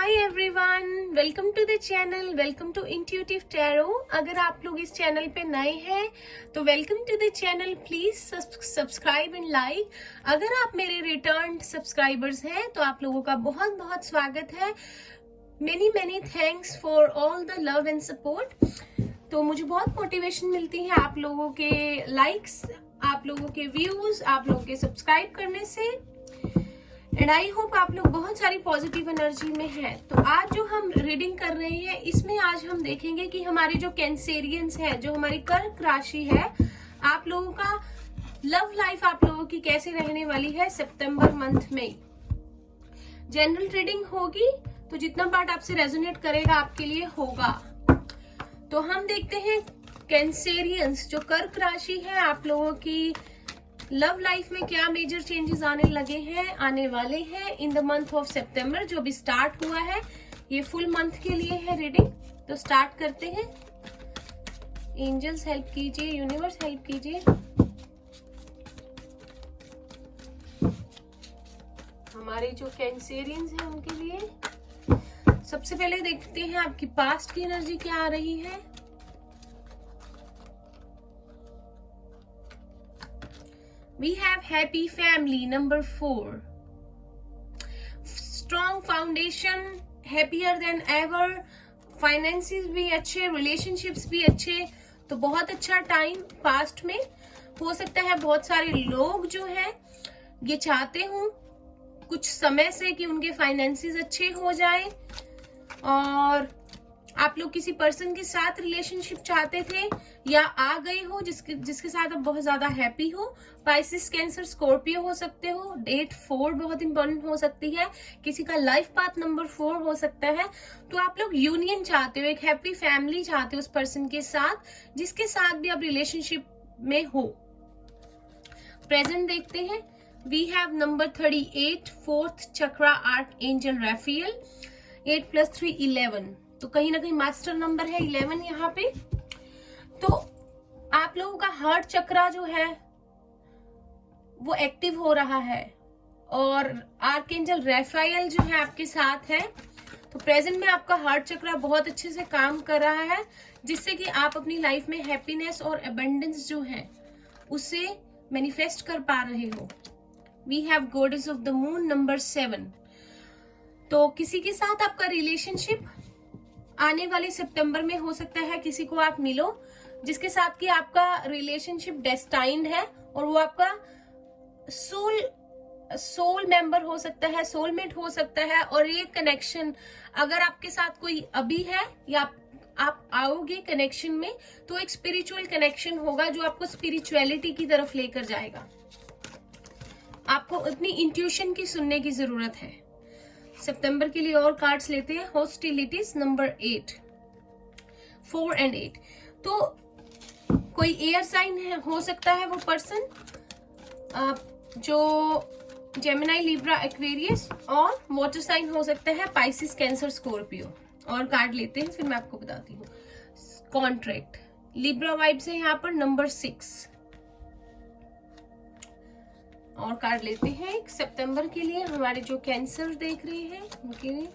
Hi everyone, welcome to the channel, welcome to Intuitive Tarot. अगर आप लोग इस चैनल पे नए हैं तो welcome to the channel, please subscribe and like. अगर आप मेरे रिटर्न सब्सक्राइबर्स हैं तो आप लोगों का बहुत बहुत स्वागत है। Many thanks for all the love and support. तो मुझे बहुत मोटिवेशन मिलती है आप लोगों के लाइक्स, आप लोगों के व्यूज, आप लोगों के सब्सक्राइब करने से। एंड आई होप आप लोग बहुत सारी पॉजिटिव एनर्जी में हैं। तो आज जो हम रीडिंग कर रहे हैं इसमें आज हम देखेंगे कि हमारे जो कैंसेरियंस है, जो हमारी कर्क राशि है, आप लोगों का लव लाइफ आप लोगों की कैसे रहने वाली है सितंबर मंथ में। जनरल रीडिंग होगी तो जितना पार्ट आपसे रेजोनेट करेगा आपके लिए होगा। तो हम देखते हैं कैंसेरियंस जो कर्क राशि है, आप लोगों की लव लाइफ में क्या मेजर चेंजेस आने लगे हैं, आने वाले हैं इन द मंथ ऑफ सितंबर, जो भी स्टार्ट हुआ है। ये फुल मंथ के लिए है रीडिंग। तो स्टार्ट करते हैं। एंजल्स हेल्प कीजिए, यूनिवर्स हेल्प कीजिए। हमारे जो कैंसेरियंस हैं उनके लिए सबसे पहले देखते हैं आपकी पास्ट की एनर्जी क्या आ रही है। We have happy family, number 4. Strong foundation, happier than ever. Finances भी अच्छे, relationships भी अच्छे। तो बहुत अच्छा टाइम पास्ट में हो सकता है। बहुत सारे लोग जो हैं ये चाहते हूँ कुछ समय से कि उनके फाइनेंसेस अच्छे हो जाए, और आप लोग किसी पर्सन के साथ रिलेशनशिप चाहते थे या आ गए हो जिसके साथ आप बहुत ज्यादा हैप्पी हो। पाइसिस, कैंसर, स्कॉर्पियो हो सकते हो। डेट 4 बहुत इंपॉर्टेंट हो सकती है। किसी का लाइफ पाथ नंबर 4 हो सकता है। तो आप लोग यूनियन चाहते हो, एक हैप्पी फैमिली चाहते हो उस पर्सन के साथ जिसके साथ भी आप रिलेशनशिप में हो। प्रेजेंट देखते हैं। We have number 38, 4th chakra, archangel Raphael. 8 + 3 11, तो कहीं ना कहीं मास्टर नंबर है 11 यहाँ पे। तो आप लोगों का हार्ट चक्रा जो है वो एक्टिव हो रहा है, और आर्कएंजल राफेल जो है आपके साथ है। तो प्रेजेंट में आपका हार्ट चक्रा बहुत अच्छे से काम कर रहा है, जिससे कि आप अपनी लाइफ में हैप्पीनेस और अबंडेंस जो है उसे मैनिफेस्ट कर पा रहे हो। We have goddess of the moon, number 7। तो किसी के साथ आपका रिलेशनशिप आने वाले सितंबर में हो सकता है। किसी को आप मिलो जिसके साथ कि आपका रिलेशनशिप डेस्टाइन्ड है, और वो आपका सोल मेंबर हो सकता है, सोलमेट हो सकता है। और ये कनेक्शन अगर आपके साथ कोई अभी है या आप आओगे कनेक्शन में, तो एक स्पिरिचुअल कनेक्शन होगा जो आपको स्पिरिचुअलिटी की तरफ लेकर जाएगा। आपको अपनी इंट्यूशन की सुनने की जरूरत है। सितंबर के लिए और कार्ड्स लेते हैं। हॉस्टिलिटीज, नंबर 8, 4 और 8। तो कोई एयर साइन है, हो सकता है वो पर्सन जो जेमिनी, लिब्रा, एक्वेरियस, और वाटर साइन हो सकता है पाइसिस, कैंसर, स्कॉर्पियो। और कार्ड लेते हैं फिर मैं आपको बताती हूँ। कॉन्ट्रैक्ट, लिब्रा वाइब्स है यहाँ पर, नंबर 6। और कार्ड लेते हैं सितंबर के लिए हमारे जो कैंसर देख रहे हैं उनके लिए।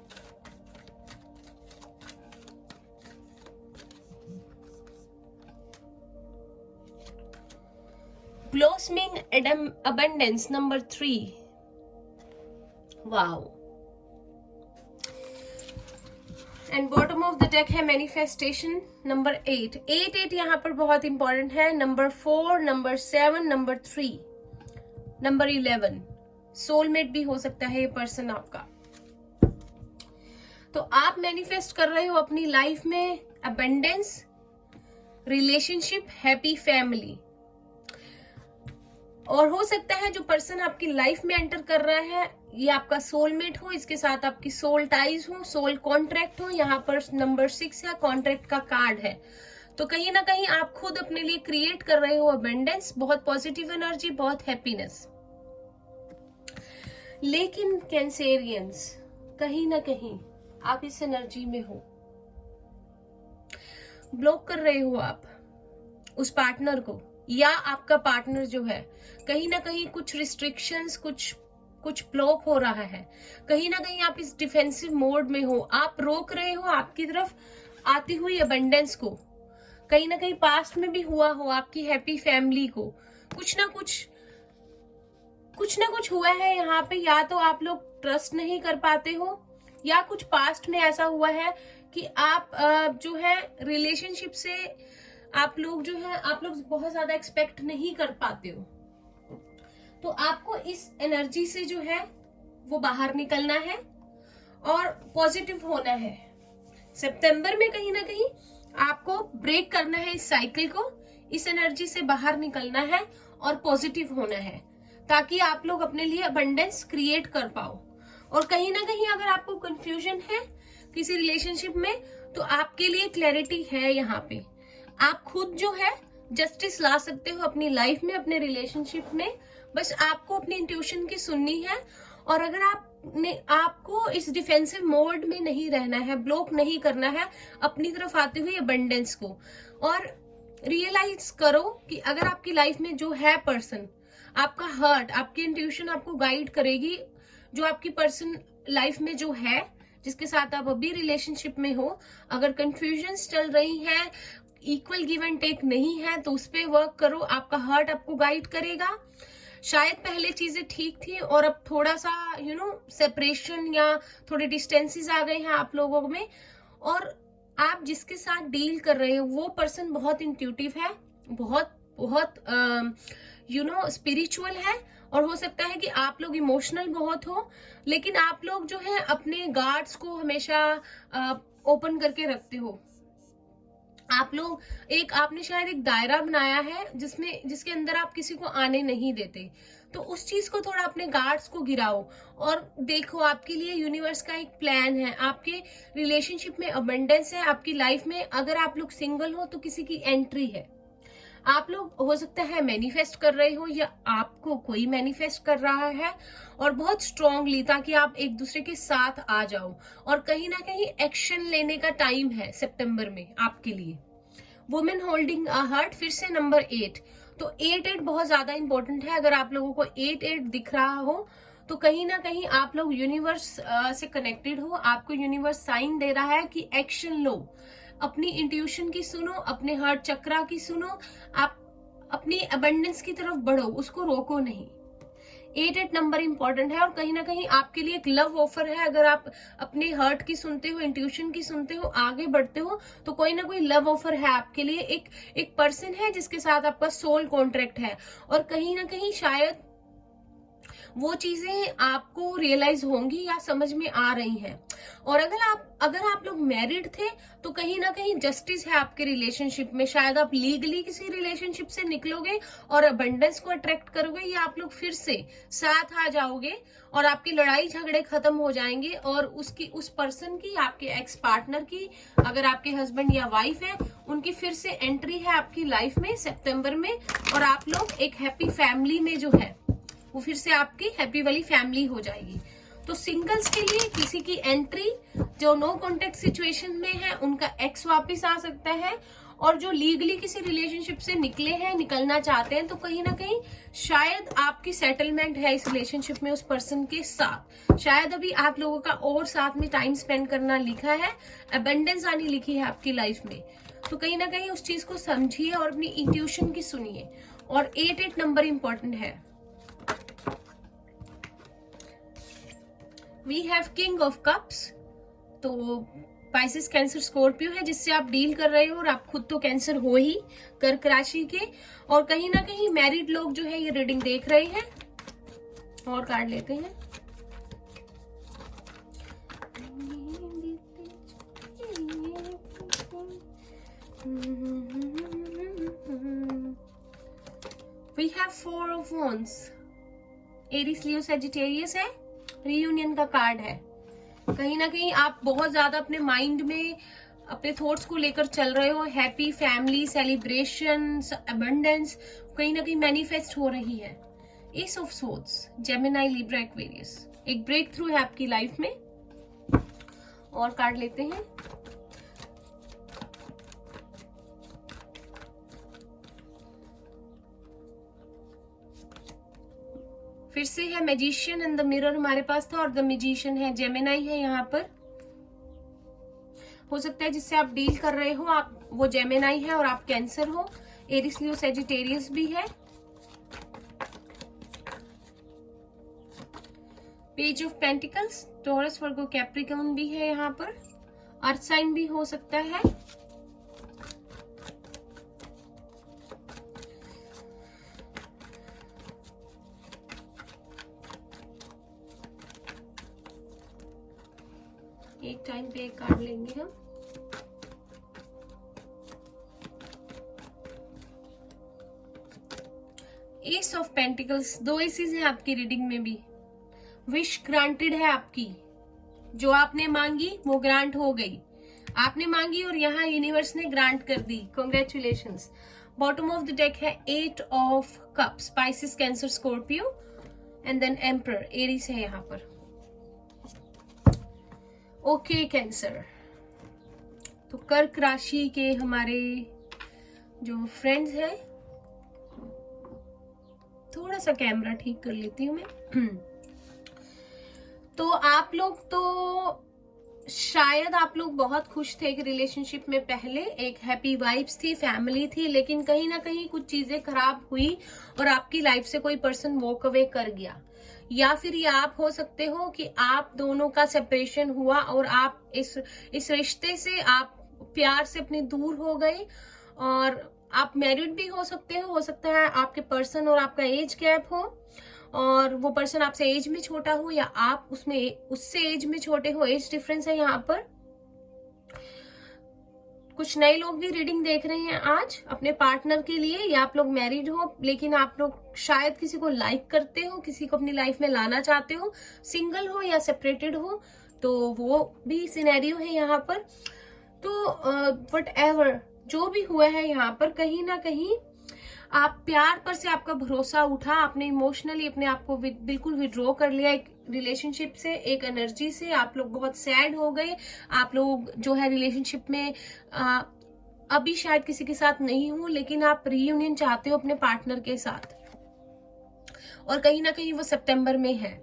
Blossoming abundance, number 3। Wow. And bottom of the deck है मैनिफेस्टेशन, नंबर 8। 8 यहाँ पर बहुत इंपॉर्टेंट है। Number 4, number 7, number 3, number 11। Soulmate भी हो सकता है ये पर्सन आपका। तो आप मैनिफेस्ट कर रहे हो अपनी लाइफ में अबंडेंस, रिलेशनशिप, हैप्पी फैमिली। और हो सकता है जो पर्सन आपकी लाइफ में एंटर कर रहा है ये आपका सोलमेट हो, इसके साथ आपकी सोल टाइज हो, सोल कॉन्ट्रैक्ट हो। यहाँ पर नंबर 6 है, कॉन्ट्रैक्ट का कार्ड है। तो कहीं ना कहीं आप खुद अपने लिए क्रिएट कर रहे हो अबंडेंस, बहुत पॉजिटिव एनर्जी, बहुत हैप्पीनेस। लेकिन कैंसेरियंस कहीं ना कहीं आप इस एनर्जी में हो, ब्लॉक कर रहे हो आप उस पार्टनर को, या आपका पार्टनर जो है कहीं ना कहीं कुछ रिस्ट्रिक्शंस, कुछ कुछ ब्लॉक हो रहा है, कहीं ना कहीं आप इस डिफेंसिव मोड में हो, आप रोक रहे हो आपकी तरफ आती हुई अबंडेंस को। कहीं ना कहीं पास्ट में भी हुआ हो आपकी हैप्पी फैमिली को कुछ ना कुछ हुआ है यहाँ पे। या तो आप लोग ट्रस्ट नहीं कर पाते हो, या कुछ पास्ट में ऐसा हुआ है कि आप जो है रिलेशनशिप से आप लोग बहुत ज्यादा एक्सपेक्ट नहीं कर पाते हो। तो आपको इस एनर्जी से जो है वो बाहर निकलना है और पॉजिटिव होना है। सितंबर में कहीं ना कहीं आपको ब्रेक करना है इस साइकिल को, इस एनर्जी से बाहर निकलना है और पॉजिटिव होना है, ताकि आप लोग अपने लिए अबंडेंस क्रिएट कर पाओ। और कहीं ना कहीं अगर आपको कंफ्यूजन है किसी रिलेशनशिप में, तो आपके लिए क्लैरिटी है यहाँ पे। आप खुद जो है जस्टिस ला सकते हो अपनी लाइफ में, अपने रिलेशनशिप में। बस आपको अपनी इंट्यूशन की सुननी है। और अगर आपको इस डिफेंसिव मोड में नहीं रहना है, ब्लॉक नहीं करना है अपनी तरफ आती हुई अबंडेंस को। और रियलाइज करो कि अगर आपकी लाइफ में जो है पर्सन, आपका हार्ट, आपकी इंट्यूशन आपको गाइड करेगी। जो आपकी पर्सन लाइफ में जो है, जिसके साथ आप अभी रिलेशनशिप में हो, अगर कंफ्यूजन्स चल रही हैं, इक्वल गिव एंड टेक नहीं है, तो उस पर वर्क करो। आपका हार्ट आपको गाइड करेगा। शायद पहले चीजें ठीक थी और अब थोड़ा सा सेपरेशन या थोड़े डिस्टेंसेस आ गए हैं आप लोगों में। और आप जिसके साथ डील कर रहे हो वो पर्सन बहुत इंट्यूटिव है, बहुत स्पिरिचुअल है। और हो सकता है कि आप लोग इमोशनल बहुत हो, लेकिन आप लोग जो है अपने गार्ड्स को हमेशा ओपन करके रखते हो। आप लोग आपने शायद एक दायरा बनाया है जिसके अंदर आप किसी को आने नहीं देते। तो उस चीज को थोड़ा अपने गार्ड्स को गिराओ और देखो, आपके लिए यूनिवर्स का एक प्लान है। आपके रिलेशनशिप में अबंडेंस है, आपकी लाइफ में अगर आप लोग सिंगल हो तो किसी की एंट्री है। आप लोग हो सकता है मैनिफेस्ट कर रहे हो, या आपको कोई मैनिफेस्ट कर रहा है, और बहुत स्ट्रांगली, ताकि आप एक दूसरे के साथ आ जाओ। और कहीं ना कहीं एक्शन लेने का टाइम है सितंबर में आपके लिए। वुमेन होल्डिंग अ हार्ट, फिर से नंबर 8। तो 8 बहुत ज्यादा इंपॉर्टेंट है। अगर आप लोगों को 8 दिख रहा हो तो कहीं ना कहीं आप लोग यूनिवर्स से कनेक्टेड हो। आपको यूनिवर्स साइन दे रहा है कि एक्शन लो, अपनी इंट्यूशन की सुनो, अपने हार्ट चक्रा की सुनो, आप अपनी अबंडेंस की तरफ बढ़ो, उसको रोको नहीं। 8 नंबर इंपॉर्टेंट है। और कहीं ना कहीं आपके लिए एक लव ऑफर है। अगर आप अपने हार्ट की सुनते हो, इंट्यूशन की सुनते हो, आगे बढ़ते हो, तो कोई ना कोई लव ऑफर है आपके लिए। एक पर्सन है जिसके साथ आपका सोल कॉन्ट्रैक्ट है। और कहीं ना कहीं शायद वो चीजें आपको रियलाइज होंगी या समझ में आ रही हैं। और अगर आप लोग मैरिड थे तो कहीं ना कहीं जस्टिस है आपके रिलेशनशिप में। शायद आप लीगली किसी रिलेशनशिप से निकलोगे और अबंडेंस को अट्रैक्ट करोगे, या आप लोग फिर से साथ आ जाओगे और आपकी लड़ाई झगड़े खत्म हो जाएंगे। और उस पर्सन की, आपके एक्स पार्टनर की, अगर आपके हस्बैंड या वाइफ है, उनकी फिर से एंट्री है आपकी लाइफ में सितंबर में। और आप लोग एक हैप्पी फैमिली में जो है वो फिर से आपकी हैप्पी वाली फैमिली हो जाएगी। तो सिंगल्स के लिए किसी की एंट्री, जो नो कॉन्टेक्ट सिचुएशन में है, उनका एक्स वापस आ सकता है। और जो लीगली किसी रिलेशनशिप से निकले हैं, निकलना चाहते हैं, तो कहीं ना कहीं शायद आपकी सेटलमेंट है इस रिलेशनशिप में उस पर्सन के साथ। शायद अभी आप लोगों का और साथ में टाइम स्पेंड करना लिखा है, अबंडेंस आनी लिखी है आपकी लाइफ में। तो कहीं ना कहीं उस चीज को समझिए और अपनी इंट्यूशन की सुनिए। और 8 नंबर इंपॉर्टेंट है। We have King of Cups. तो पाइसेस, कैंसर, स्कॉर्पियो है जिससे आप डील कर रहे हो, और आप खुद तो कैंसर हो ही, कर्क राशि के। और कहीं ना कहीं मैरिड लोग जो है ये रीडिंग देख रहे हैं। और कार्ड लेते हैं। We have 4 of wands। Aries, Leo, Sagittarius है। रीयूनियन का कार्ड है। कहीं ना कहीं आप बहुत ज्यादा अपने माइंड में अपने थॉट्स को लेकर चल रहे हो। हैप्पी फैमिली, सेलिब्रेशन, अबंडेंस कहीं ना कहीं मैनिफेस्ट हो रही है। S of swords, Gemini, Libra, Aquarius. एक ब्रेक थ्रू है आपकी लाइफ में। और कार्ड लेते हैं। फिर से है मैजिशियन एंड द मिरर हमारे पास था, और द मैजिशियन है, जेमिनाई है यहाँ पर। हो सकता है जिससे आप डील कर रहे हो आप वो जेमिनाई है और आप कैंसर हो। एरिस, लियो, सैजिटेरियस भी है। Page of pentacles, taurus, Virgo, Capricorn भी है यहाँ पर। अर्थ साइन भी हो सकता है। एक टाइम पे एक कार्ड लेंगे हम। एस ऑफ पेंटिकल्स, 2 एसेस हैं आपकी रीडिंग में भी। विश ग्रांटेड है आपकी, जो आपने मांगी वो ग्रांट हो गई। आपने मांगी और यहाँ यूनिवर्स ने ग्रांट कर दी, congratulations. Bottom of the deck है 8 of cups, Pisces, Cancer, Scorpio and then emperor, Aries है यहाँ पर। ओके कैंसर, तो कर्क राशि के हमारे जो फ्रेंड्स हैं, थोड़ा सा कैमरा ठीक कर लेती हूँ मैं। तो आप लोग तो शायद आप लोग बहुत खुश थे एक रिलेशनशिप में, पहले एक हैप्पी वाइब्स थी, फैमिली थी, लेकिन कहीं ना कहीं कुछ चीजें खराब हुई और आपकी लाइफ से कोई पर्सन वॉक अवे कर गया। या फिर ये आप हो सकते हो कि आप दोनों का सेपरेशन हुआ और आप इस रिश्ते से आप प्यार से अपने दूर हो गए, और आप मैरिड भी हो सकता है आपके पर्सन और आपका एज गैप हो, और वो पर्सन आपसे एज में छोटा हो या आप उससे एज में छोटे हो, एज डिफरेंस है यहाँ पर। कुछ नए लोग भी रीडिंग देख रहे हैं आज अपने पार्टनर के लिए, या आप लोग मैरिड हो लेकिन आप लोग शायद किसी को लाइक करते हो, किसी को अपनी लाइफ में लाना चाहते हो, सिंगल हो या सेपरेटेड हो, तो वो भी सिनेरियो है यहाँ पर। तो व्हाटएवर जो भी हुआ है यहाँ पर, कहीं ना कहीं आप प्यार पर से आपका भरोसा उठा, आपने इमोशनली अपने आप को बिल्कुल विड्रॉ कर लिया एक रिलेशनशिप से, एक एनर्जी से। आप लोग बहुत सैड हो गए, आप लोग जो है रिलेशनशिप में अभी शायद किसी के साथ नहीं हो, लेकिन आप रीयूनियन चाहते हो अपने पार्टनर के साथ, और कहीं ना कहीं वो सितंबर में है,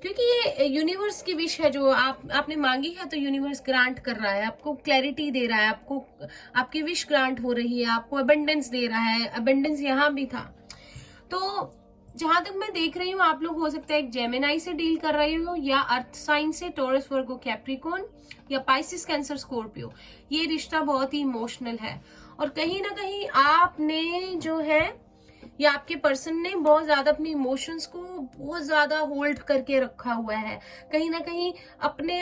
क्योंकि ये यूनिवर्स की विश है जो आपने मांगी है, तो यूनिवर्स ग्रांट कर रहा है, आपको क्लैरिटी दे रहा है, आपको आपकी विश ग्रांट हो रही है, आपको अबंडेंस दे रहा है। अबंडेंस यहाँ भी था। तो जहां तक मैं देख रही हूँ आप लोग हो सकता है एक जेमिनाई से डील कर रहे हो, या अर्थ साइन से, टॉरस, वर्गो, कैप्रिकॉर्न, या पाइसिस, कैंसर, स्कॉर्पियो। ये रिश्ता बहुत ही इमोशनल है, और कहीं ना कहीं आपने जो है या आपके पर्सन ने बहुत ज्यादा अपने इमोशंस को बहुत ज्यादा होल्ड करके रखा हुआ है, कहीं ना कहीं अपने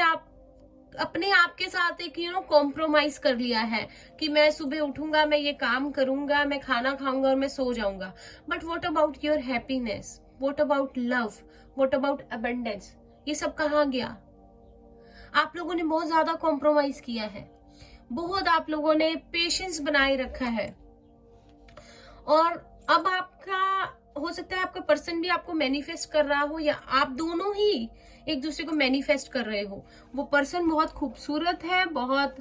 आप के साथ एक कॉम्प्रोमाइज कर लिया है कि मैं सुबह उठूंगा, मैं ये काम करूंगा, मैं खाना खाऊंगा और मैं सो जाऊंगा। But what about your happiness, what about love, what about abundance, ये सब कहाँ गया? आप लोगों ने बहुत ज्यादा कॉम्प्रोमाइज किया है, बहुत आप लोगों ने पेशेंस बनाए रखा है, और अब आपका हो सकता है आपका पर्सन भी आपको मैनिफेस्ट कर रहा हो, या आप दोनों ही एक दूसरे को मैनिफेस्ट कर रहे हो। वो पर्सन बहुत खूबसूरत है, बहुत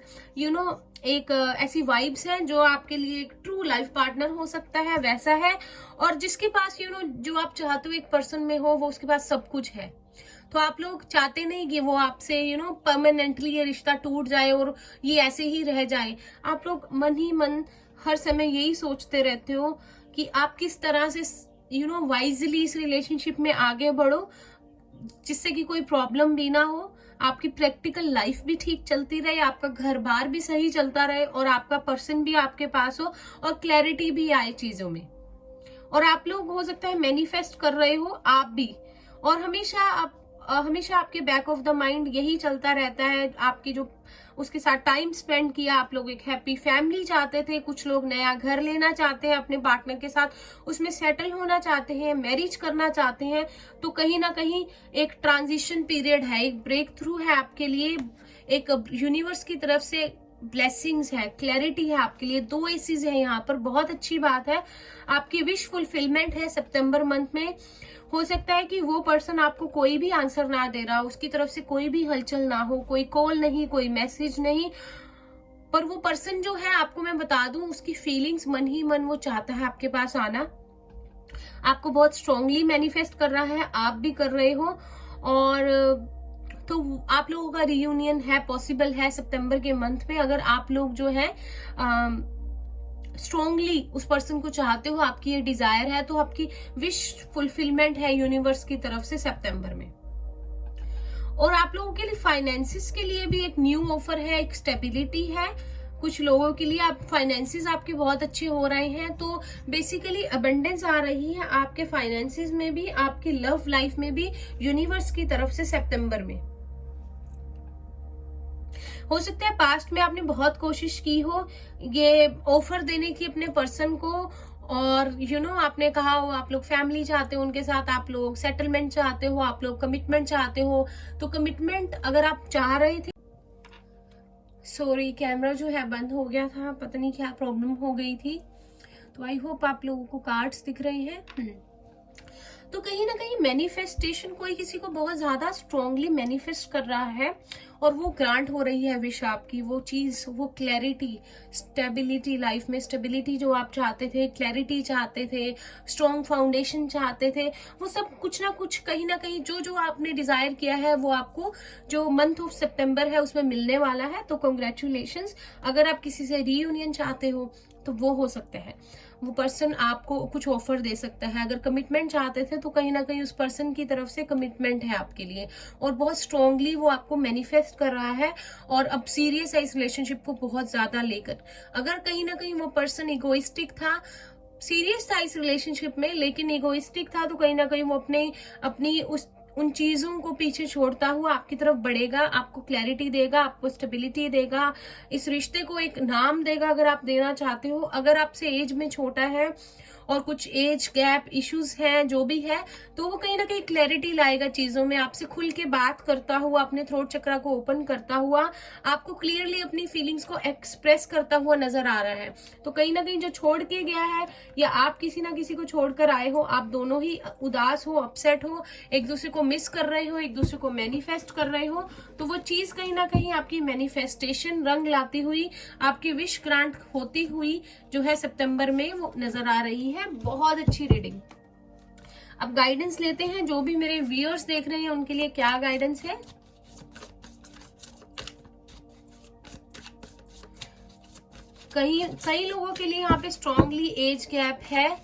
एक ऐसी वाइब्स है जो आपके लिए एक ट्रू लाइफ पार्टनर हो सकता है, वैसा है। और जिसके पास जो आप चाहते हो एक पर्सन में हो, वो उसके पास सब कुछ है। तो आप लोग चाहते नहीं कि वो आपसे परमानेंटली ये रिश्ता टूट जाए और ये ऐसे ही रह जाए। आप लोग मन ही मन हर समय यही सोचते रहते हो कि आप किस तरह से वाइजली इस रिलेशनशिप में आगे बढ़ो, जिससे कि कोई प्रॉब्लम भी ना हो, आपकी प्रैक्टिकल लाइफ भी ठीक चलती रहे, आपका घर बार भी सही चलता रहे, और आपका पर्सन भी आपके पास हो, और क्लैरिटी भी आए चीजों में। और आप लोग हो सकता है मैनिफेस्ट कर रहे हो आप भी, और हमेशा आपके बैक ऑफ द माइंड यही चलता रहता है, आपकी जो उसके साथ टाइम स्पेंड किया। आप लोग एक हैप्पी फैमिली चाहते थे, कुछ लोग नया घर लेना चाहते हैं अपने पार्टनर के साथ, उसमें सेटल होना चाहते हैं, मैरिज करना चाहते हैं। तो कहीं ना कहीं एक ट्रांजिशन पीरियड है, एक ब्रेक थ्रू है आपके लिए, एक यूनिवर्स की तरफ से ब्लेसिंग्स है, क्लैरिटी है आपके लिए। 2 एसीज है यहाँ पर, बहुत अच्छी बात है। आपकी विश फुलफिलमेंट है सितंबर मंथ में। हो सकता है कि वो पर्सन आपको कोई भी आंसर ना दे रहा हो, उसकी तरफ से कोई भी हलचल ना हो, कोई कॉल नहीं, कोई मैसेज नहीं, पर वो पर्सन जो है, आपको मैं बता दूं, उसकी फीलिंग्स मन ही मन वो चाहता है आपके पास आना। आपको बहुत स्ट्रांगली मैनिफेस्ट कर रहा है, आप भी कर रहे हो। और तो आप लोगों का रियूनियन है, पॉसिबल है सितंबर के मंथ में। अगर आप लोग जो है स्ट्रांगली उस पर्सन को चाहते हो, आपकी ये डिजायर है, तो आपकी विश फुलफिलमेंट है यूनिवर्स की तरफ से सितंबर में। और आप लोगों के लिए फाइनेंसिस के लिए भी एक न्यू ऑफर है, एक स्टेबिलिटी है। कुछ लोगों के लिए आप फाइनेंसिस आपके बहुत अच्छे हो रहे हैं, तो बेसिकली अबंडेंस आ रही है आपके फाइनेंसिस में भी, आपकी लव लाइफ में भी यूनिवर्स की तरफ से सितंबर में। हो सकता है पास्ट में आपने बहुत कोशिश की हो ये ऑफर देने की अपने पर्सन को, और आपने कहा हो आप लोग फैमिली चाहते हो उनके साथ, आप लोग सेटलमेंट चाहते हो, आप लोग कमिटमेंट चाहते हो। तो कमिटमेंट अगर आप चाह रहे थे, सॉरी कैमरा जो है बंद हो गया था, पता नहीं क्या प्रॉब्लम हो गई थी। तो आई होप आप लोगों को कार्ड्स दिख रहे हैं। तो कहीं ना कहीं मैनिफेस्टेशन, कोई किसी को बहुत ज्यादा स्ट्रांगली मैनिफेस्ट कर रहा है और वो ग्रांट हो रही है विश आपकी, वो चीज, वो क्लैरिटी, स्टेबिलिटी, लाइफ में स्टेबिलिटी जो आप चाहते थे, क्लैरिटी चाहते थे, स्ट्रॉन्ग फाउंडेशन चाहते थे, वो सब कुछ ना कुछ कहीं ना कहीं जो जो आपने डिजायर किया है वो आपको जो मंथ ऑफ सितंबर है उसमें मिलने वाला है। तो कॉन्ग्रेचुलेशंस। अगर आप किसी से रीयूनियन चाहते हो तो वो हो सकता है, वो पर्सन आपको कुछ ऑफर दे सकता है। अगर कमिटमेंट चाहते थे तो कहीं ना कहीं उस पर्सन की तरफ से कमिटमेंट है आपके लिए, और बहुत स्ट्रांगली वो आपको मैनिफेस्ट कर रहा है, और अब सीरियस है इस रिलेशनशिप को बहुत ज्यादा लेकर। अगर कहीं ना कहीं वो पर्सन इगोइस्टिक था, सीरियस था इस रिलेशनशिप में लेकिन इगोइस्टिक था, तो कहीं ना कहीं वो अपनी उन चीजों को पीछे छोड़ता हुआ आपकी तरफ बढ़ेगा, आपको क्लैरिटी देगा, आपको स्टेबिलिटी देगा, इस रिश्ते को एक नाम देगा अगर आप देना चाहते हो। अगर आपसे एज में छोटा है और कुछ एज गैप इश्यूज हैं, जो भी है, तो वो कहीं ना कहीं क्लैरिटी लाएगा चीजों में, आपसे खुल के बात करता हुआ, अपने थ्रोट चक्रा को ओपन करता हुआ, आपको क्लियरली अपनी फीलिंग्स को एक्सप्रेस करता हुआ नजर आ रहा है। तो कहीं ना कहीं जो छोड़ के गया है, या आप किसी ना किसी को छोड़कर आए हो, आप दोनों ही उदास हो, अपसेट हो, एक दूसरे को मिस कर रहे हो, एक दूसरे को मैनिफेस्ट कर रहे हो, तो वो चीज कहीं ना कहीं आपकी मैनिफेस्टेशन रंग लाती हुई, आपकी विश ग्रांट होती हुई जो है सितंबर में वो नजर आ रही है। बहुत अच्छी रीडिंग। अब गाइडेंस लेते हैं, जो भी मेरे व्यूअर्स देख रहे हैं उनके लिए क्या गाइडेंस है। कई लोगों के लिए यहाँ पे स्ट्रांगली एज गैप है,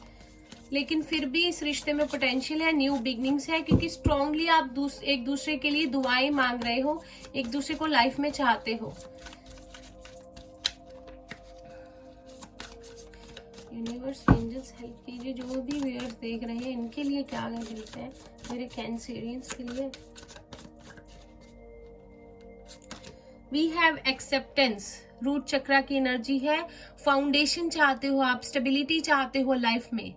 लेकिन फिर भी इस रिश्ते में पोटेंशियल है, न्यू बिगनिंग्स है, क्योंकि स्ट्रांगली आप एक दूसरे के लिए दुआएं मांग रहे हो, एक दूसरे को लाइफ में चाहते हो। यूनिवर्स, एंजल्स हेल्प कीजिए, जो भी व्यूअर्स देख रहे हैं इनके लिए क्या गाइडेंस है, मेरे कैंसरियंस के लिए। वी हैव एक्सेप्टेंस, रूट चक्रा की एनर्जी है। फाउंडेशन चाहते हो आप, स्टेबिलिटी चाहते हो लाइफ में,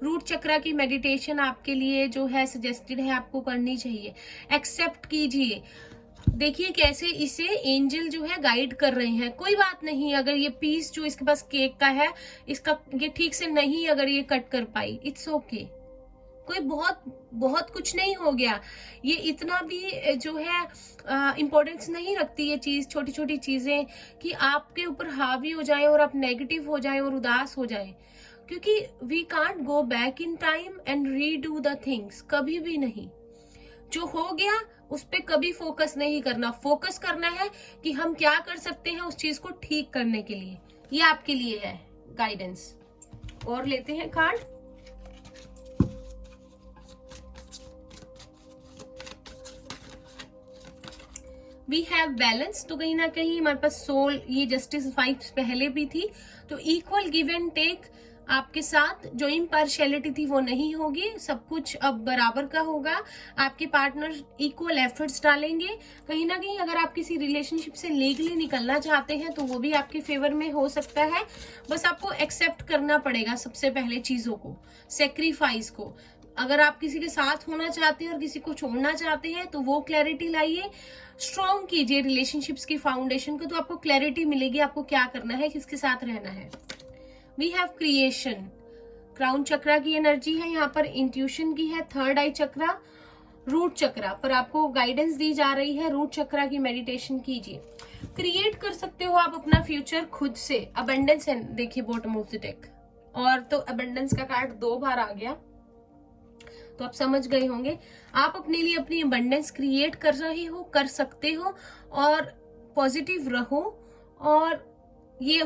रूट चक्रा की मेडिटेशन आपके लिए जो है सजेस्टेड है, आपको करनी चाहिए। एक्सेप्ट कीजिए, देखिए कैसे इसे एंजल जो है गाइड कर रहे हैं। कोई बात नहीं अगर ये पीस जो इसके पास केक का है, इसका ये ठीक से नहीं अगर ये कट कर पाई, इट्स ओके, कोई बहुत कुछ नहीं हो गया। ये इतना भी जो है इम्पोर्टेंस नहीं रखती ये चीज, छोटी छोटी चीजें कि आपके ऊपर हावी हो जाए और आप नेगेटिव हो जाए और उदास हो जाए, क्योंकि we can't go back in time and redo the things, कभी भी नहीं। जो हो गया उस पे कभी फोकस नहीं करना, फोकस करना है कि हम क्या कर सकते हैं उस चीज को ठीक करने के लिए। ये आपके लिए है गाइडेंस। और लेते हैं कार्ड। वी हैव बैलेंस, तो कहीं ना कहीं हमारे पास सोल, ये जस्टिस वाइब्स पहले भी थी, तो इक्वल गिव एंड टेक आपके साथ, जो इम्पार्शियलिटी थी वो नहीं होगी, सब कुछ अब बराबर का होगा। आपके पार्टनर इक्वल एफर्ट्स डालेंगे। कहीं ना कहीं अगर आप किसी रिलेशनशिप से लीगली निकलना चाहते हैं तो वो भी आपके फेवर में हो सकता है। बस आपको एक्सेप्ट करना पड़ेगा सबसे पहले चीजों को, सेक्रीफाइस को। अगर आप किसी के साथ होना चाहते हैं और किसी को छोड़ना चाहते हैं तो वो क्लैरिटी लाइए, स्ट्रॉन्ग कीजिए रिलेशनशिप्स की फाउंडेशन को, तो आपको क्लैरिटी मिलेगी आपको क्या करना है, किसके साथ रहना है। वी हैव क्रिएशन, क्राउन चक्रा की एनर्जी है यहाँ पर, इंट्यूशन की है, थर्ड आई चक्रा, रूट चक्रा पर आपको गाइडेंस दी जा रही है, रूट चक्रा की मेडिटेशन कीजिए। क्रिएट कर सकते हो आप अपना फ्यूचर खुद से। अबंडेंस है, देखिए बॉटम ऑफ द डेक, और तो अबंडेंस का कार्ड 2 बार आ गया। तो आप समझ गए होंगे आप अपने लिए अपनी अबंडेंस क्रिएट कर रहे हो, कर सकते हो, और पॉजिटिव रहो और ये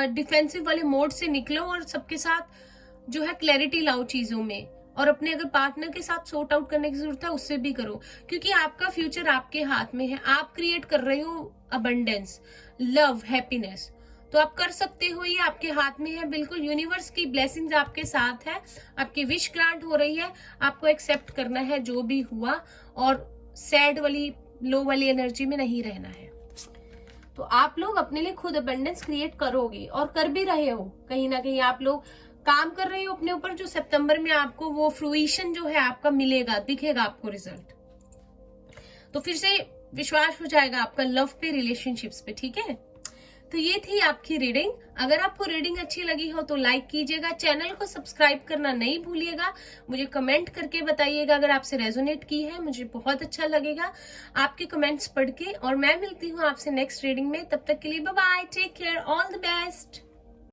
डिफेंसिव वाले मोड से निकलो और सबके साथ जो है क्लैरिटी लाओ चीजों में। और अपने अगर पार्टनर के साथ सॉर्ट आउट करने की जरूरत है उससे भी करो, क्योंकि आपका फ्यूचर आपके हाथ में है। आप क्रिएट कर रहे हो अबंडेंस, लव, हैप्पीनेस, तो आप कर सकते हो, ये आपके हाथ में है बिल्कुल। यूनिवर्स की ब्लेसिंग्स आपके साथ है, आपकी विश ग्रांट हो रही है, आपको एक्सेप्ट करना है जो भी हुआ और सैड वाली लो वाली एनर्जी में नहीं रहना है। तो आप लोग अपने लिए खुद अबंडेंस क्रिएट करोगे और कर भी रहे हो। कहीं ना कहीं आप लोग काम कर रहे हो अपने ऊपर, जो सितंबर में आपको वो फ्रूइशन जो है आपका मिलेगा, दिखेगा आपको रिजल्ट। तो फिर से विश्वास हो जाएगा आपका लव पे, रिलेशनशिप्स पे, ठीक है। तो ये थी आपकी रीडिंग। अगर आपको रीडिंग अच्छी लगी हो तो लाइक कीजिएगा, चैनल को सब्सक्राइब करना नहीं भूलिएगा, मुझे कमेंट करके बताइएगा अगर आपसे रेजोनेट की है, मुझे बहुत अच्छा लगेगा आपके कमेंट्स पढ़ के। और मैं मिलती हूँ आपसे नेक्स्ट रीडिंग में, तब तक के लिए bye bye, take care, all the best.